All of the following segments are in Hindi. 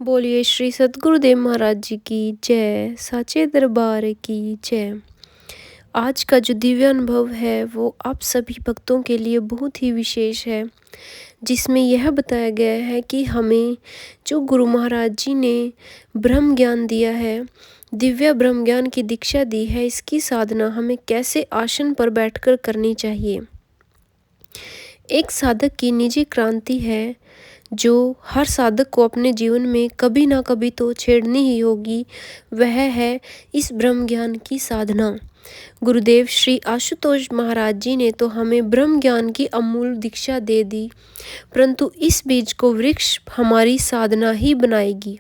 बोलिए श्री सद्गुरुदेव महाराज जी की जय, साचे दरबार की जय। आज का जो दिव्य अनुभव है वो आप सभी भक्तों के लिए बहुत ही विशेष है, जिसमें यह बताया गया है कि हमें जो गुरु महाराज जी ने ब्रह्म ज्ञान दिया है, दिव्य ब्रह्म ज्ञान की दीक्षा दी है, इसकी साधना हमें कैसे आसन पर बैठकर करनी चाहिए। एक साधक की निजी क्रांति है जो हर साधक को अपने जीवन में कभी ना कभी तो छेड़नी ही होगी, वह है इस ब्रह्म ज्ञान की साधना। गुरुदेव श्री आशुतोष महाराज जी ने तो हमें ब्रह्म ज्ञान की अमूल दीक्षा दे दी, परंतु इस बीज को वृक्ष हमारी साधना ही बनाएगी।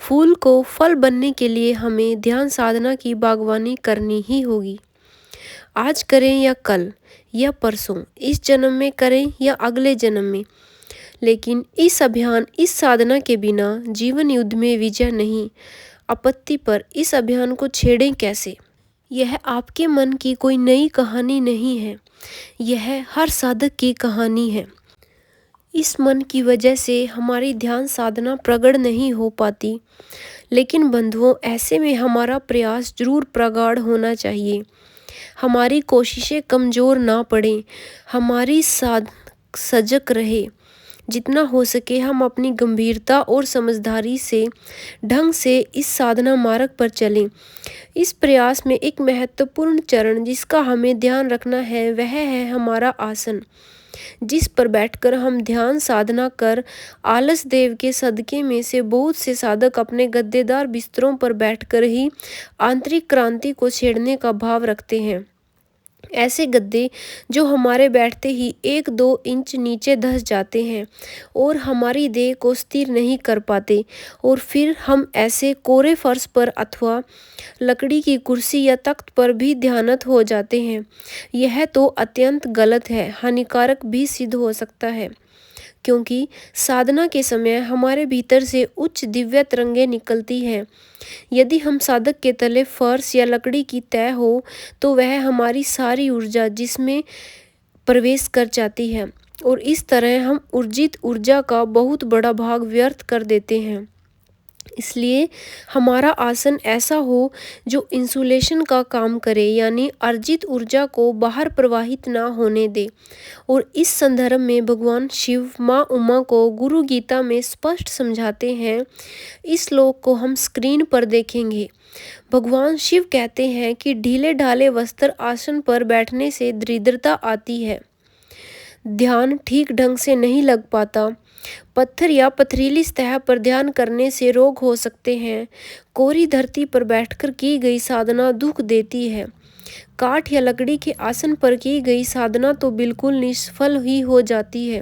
फूल को फल बनने के लिए हमें ध्यान साधना की बागवानी करनी ही होगी। आज करें या कल या परसों, इस जन्म में करें या अगले जन्म में, लेकिन इस अभियान, इस साधना के बिना जीवन युद्ध में विजय नहीं। आपत्ति पर इस अभियान को छेड़ें कैसे? यह आपके मन की कोई नई कहानी नहीं है, यह हर साधक की कहानी है। इस मन की वजह से हमारी ध्यान साधना प्रगढ़ नहीं हो पाती, लेकिन बंधुओं, ऐसे में हमारा प्रयास जरूर प्रगाढ़ होना चाहिए। हमारी कोशिशें कमज़ोर ना पड़ें, हमारी साध सजग रहे। जितना हो सके हम अपनी गंभीरता और समझदारी से ढंग से इस साधना मार्ग पर चलें। इस प्रयास में एक महत्वपूर्ण चरण जिसका हमें ध्यान रखना है वह है हमारा आसन, जिस पर बैठकर हम ध्यान साधना कर आलस देव के सदके में से बहुत से साधक अपने गद्देदार बिस्तरों पर बैठकर ही आंतरिक क्रांति को छेड़ने का भाव रखते हैं। ऐसे गद्दे जो हमारे बैठते ही 1-2 इंच नीचे धंस जाते हैं और हमारी देह को स्थिर नहीं कर पाते, और फिर हम ऐसे कोरे फर्श पर अथवा लकड़ी की कुर्सी या तख्त पर भी ध्यानस्थ हो जाते हैं। यह तो अत्यंत गलत है, हानिकारक भी सिद्ध हो सकता है, क्योंकि साधना के समय हमारे भीतर से उच्च दिव्य तरंगें निकलती हैं। यदि हम साधक के तले फर्श या लकड़ी की तय हो तो वह हमारी सारी ऊर्जा जिसमें प्रवेश कर जाती है, और इस तरह हम ऊर्जित ऊर्जा का बहुत बड़ा भाग व्यर्थ कर देते हैं। इसलिए हमारा आसन ऐसा हो जो इंसुलेशन का काम करे, यानी अर्जित ऊर्जा को बाहर प्रवाहित ना होने दे। और इस संदर्भ में भगवान शिव माँ उमा को गुरु गीता में स्पष्ट समझाते हैं। इस श्लोक को हम स्क्रीन पर देखेंगे। भगवान शिव कहते हैं कि ढीले ढाले वस्त्र आसन पर बैठने से दरिद्रता आती है, ध्यान ठीक ढंग से नहीं लग पाता, पत्थर या पथरीली सतह पर ध्यान करने से रोग हो सकते हैं, कोरी धरती पर बैठकर की गई साधना दुख देती है, काठ या लकड़ी के आसन पर की गई साधना तो बिल्कुल निष्फल ही हो जाती है।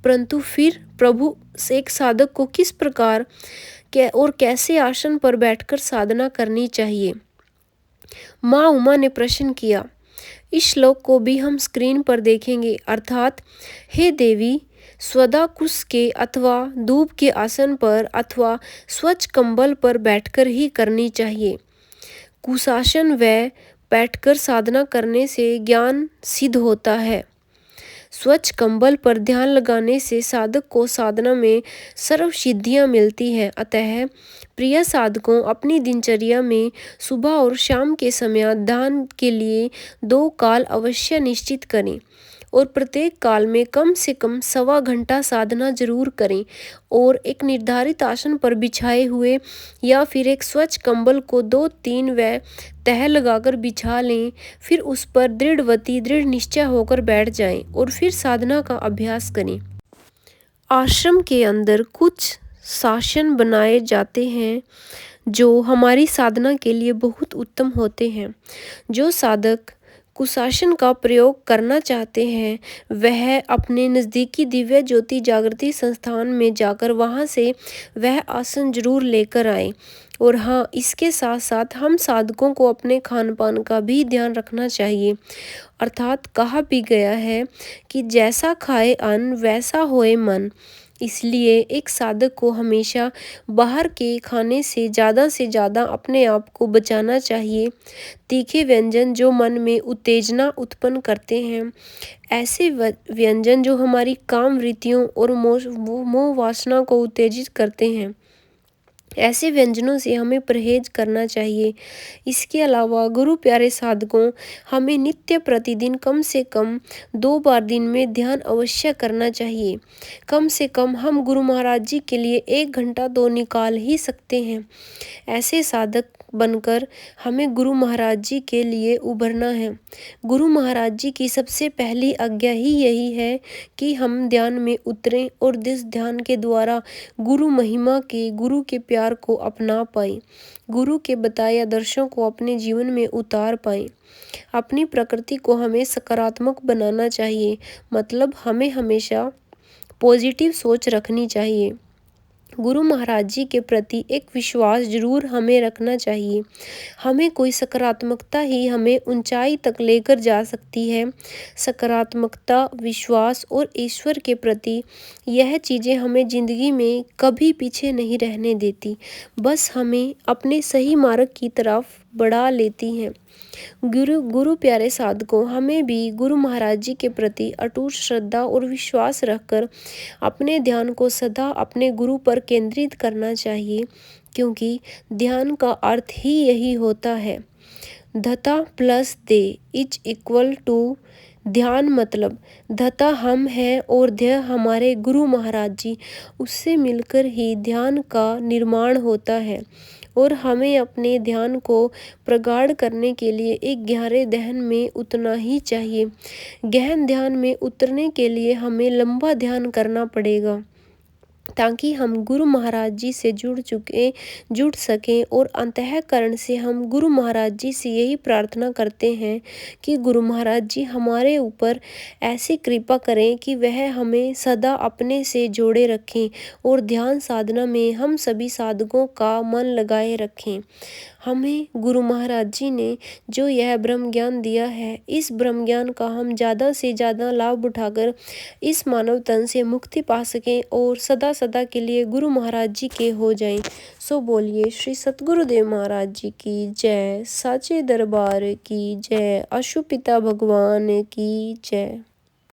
परंतु फिर प्रभु से एक साधक को किस प्रकार और कैसे आसन पर बैठकर साधना करनी चाहिए? माँ उमा ने प्रश्न किया। इस श्लोक को भी हम स्क्रीन पर देखेंगे। अर्थात, हे देवी, स्वदा कुश के अथवा दूब के आसन पर अथवा स्वच्छ कंबल पर बैठकर ही करनी चाहिए। कुशासन व बैठकर साधना करने से ज्ञान सिद्ध होता है। स्वच्छ कंबल पर ध्यान लगाने से साधक को साधना में सर्व सिद्धियाँ मिलती हैं। अतः प्रिय साधकों, अपनी दिनचर्या में सुबह और शाम के समय ध्यान के लिए 2 काल अवश्य निश्चित करें, और प्रत्येक काल में कम से कम 1.25 घंटा साधना जरूर करें, और एक निर्धारित आसन पर बिछाए हुए या फिर एक स्वच्छ कंबल को 2-3 व तह लगाकर बिछा लें। फिर उस पर दृढ़ निश्चय होकर बैठ जाएं और फिर साधना का अभ्यास करें। आश्रम के अंदर कुछ शासन बनाए जाते हैं जो हमारी साधना के लिए बहुत उत्तम होते हैं। जो साधक कुशासन का प्रयोग करना चाहते हैं वह अपने नज़दीकी दिव्य ज्योति जागृति संस्थान में जाकर वहां से वह आसन जरूर लेकर आए। और हाँ, इसके साथ साथ हम साधकों को अपने खान पान का भी ध्यान रखना चाहिए। अर्थात कहा भी गया है कि जैसा खाए अन्न वैसा होए मन। इसलिए एक साधक को हमेशा बाहर के खाने से ज़्यादा अपने आप को बचाना चाहिए। तीखे व्यंजन जो मन में उत्तेजना उत्पन्न करते हैं, ऐसे व्यंजन जो हमारी काम वृत्तियों और मोह वासना को उत्तेजित करते हैं, ऐसे व्यंजनों से हमें परहेज करना चाहिए। इसके अलावा गुरु प्यारे साधकों, हमें नित्य प्रतिदिन कम से कम 2 बार दिन में ध्यान अवश्य करना चाहिए। कम से कम हम गुरु महाराज जी के लिए 1 घंटा तो निकाल ही सकते हैं। ऐसे साधक बनकर हमें गुरु महाराज जी के लिए उभरना है। गुरु महाराज जी की सबसे पहली आज्ञा ही यही है कि हम ध्यान में उतरें और इस ध्यान के द्वारा गुरु महिमा के, गुरु के प्यार को अपना पाएं, गुरु के बताए आदर्शों को अपने जीवन में उतार पाएं। अपनी प्रकृति को हमें सकारात्मक बनाना चाहिए, मतलब हमें हमेशा पॉजिटिव सोच रखनी चाहिए। गुरु महाराज जी के प्रति एक विश्वास जरूर हमें रखना चाहिए। हमें कोई सकारात्मकता ही हमें ऊंचाई तक लेकर जा सकती है। सकारात्मकता, विश्वास और ईश्वर के प्रति यह चीज़ें हमें जिंदगी में कभी पीछे नहीं रहने देती, बस हमें अपने सही मार्ग की तरफ बढ़ा लेती हैं। गुरु प्यारे साधकों, हमें भी गुरु महाराज जी के प्रति अटूट श्रद्धा और विश्वास रखकर अपने ध्यान को सदा अपने गुरु पर केंद्रित करना चाहिए, क्योंकि ध्यान का अर्थ ही यही होता है। धता प्लस दे इज इक्वल टू ध्यान, मतलब धता हम हैं और ध्य हमारे गुरु महाराज जी, उससे मिलकर ही ध्यान का निर्माण होता है। और हमें अपने ध्यान को प्रगाढ़ करने के लिए एक गहरे ध्यान में उतरना ही चाहिए। गहन ध्यान में उतरने के लिए हमें लंबा ध्यान करना पड़ेगा, ताकि हम गुरु महाराज जी से जुड़ सकें। और अंतःकरण से हम गुरु महाराज जी से यही प्रार्थना करते हैं कि गुरु महाराज जी हमारे ऊपर ऐसी कृपा करें कि वह हमें सदा अपने से जोड़े रखें और ध्यान साधना में हम सभी साधकों का मन लगाए रखें। हमें गुरु महाराज जी ने जो यह ब्रह्म ज्ञान दिया है, इस ब्रह्म ज्ञान का हम ज़्यादा से ज़्यादा लाभ उठाकर इस मानव तन से मुक्ति पा सकें और सदा सदा के लिए गुरु महाराज जी के हो जाएं। सो बोलिए श्री सतगुरुदेव महाराज जी की जय, साचे दरबार की जय, अशुपिता भगवान की जय।